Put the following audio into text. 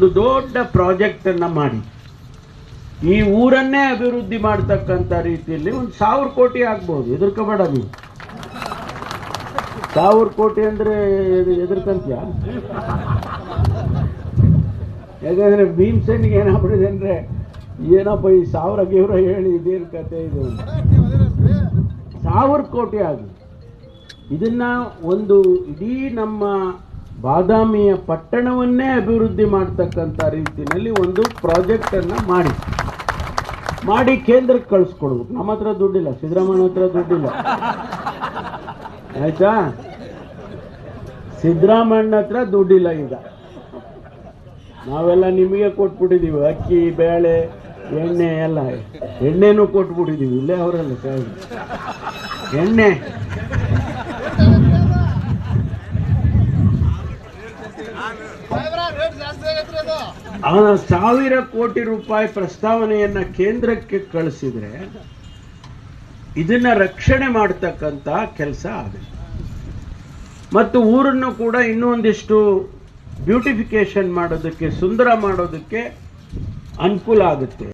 ಒಂದು ದೊಡ್ಡ ಪ್ರಾಜೆಕ್ಟ್ ಅನ್ನ ಮಾಡಿ ಈ ಊರನ್ನೇ ಅಭಿವೃದ್ಧಿ ಮಾಡತಕ್ಕಂತ ರೀತಿಯಲ್ಲಿ 1000 ಕೋಟಿ ಆಗ್ಬಹುದು. ಎದುರ್ಕೋಬೇಡ ನೀವು. 1000 ಕೋಟಿ ಅಂದ್ರೆ ಎದುರ್ಕಂತೀಯ? ಯಾಕಂದ್ರೆ ಭೀಮಸೇನಿಗೆ ಏನಾಗ್ಬಿಡಿದೆ ಅಂದ್ರೆ ಏನಪ್ಪ ಈ 1000 ಗೀವ್ರ ಹೇಳಿ ಇದೇನು ಕತೆ ಇದು. 1000 ಕೋಟಿ ಆಗಿ ಇದನ್ನ ಒಂದು ಇಡೀ ನಮ್ಮ ಬಾದಾಮಿಯ ಪಟ್ಟಣವನ್ನೇ ಅಭಿವೃದ್ಧಿ ಮಾಡ್ತಕ್ಕಂಥ ರೀತಿಯಲ್ಲಿ ಒಂದು ಪ್ರಾಜೆಕ್ಟ್ ಅನ್ನ ಮಾಡಿ ಕೇಂದ್ರಕ್ಕೆ ಕಳಿಸ್ಕೊಡ್ಬೇಕು. ನಮ್ಮ ಹತ್ರ ದುಡ್ಡಿಲ್ಲ, ಸಿದ್ದರಾಮಯ್ಯ ಹತ್ರ ದುಡ್ಡಿಲ್ಲ, ಆಯ್ತಾ? ಸಿದ್ದರಾಮಯ್ಯ ಹತ್ರ ದುಡ್ಡಿಲ್ಲ. ಈಗ ನಾವೆಲ್ಲ ನಿಮಗೆ ಕೊಟ್ಬಿಟ್ಟಿದ್ದೀವಿ, ಅಕ್ಕಿ ಬೇಳೆ ಎಣ್ಣೆ ಎಲ್ಲ. ಎಣ್ಣೆನೂ ಕೊಟ್ಬಿಟ್ಟಿದ್ದೀವಿ, ಇಲ್ಲೇ ಅವರಲ್ಲ ಎಣ್ಣೆ. ಆ 1000 ಕೋಟಿ ರೂಪಾಯಿ ಪ್ರಸ್ತಾವನೆಯನ್ನ ಕೇಂದ್ರಕ್ಕೆ ಕಳಿಸಿದ್ರೆ ಇದನ್ನ ರಕ್ಷಣೆ ಮಾಡತಕ್ಕಂತ ಕೆಲಸ ಆಗುತ್ತೆ. ಮತ್ತು ಊರನ್ನು ಕೂಡ ಇನ್ನೂ ಒಂದಿಷ್ಟು ಬ್ಯೂಟಿಫಿಕೇಶನ್ ಮಾಡೋದಕ್ಕೆ, ಸುಂದರ ಮಾಡೋದಕ್ಕೆ ಅನುಕೂಲ ಆಗುತ್ತೆ.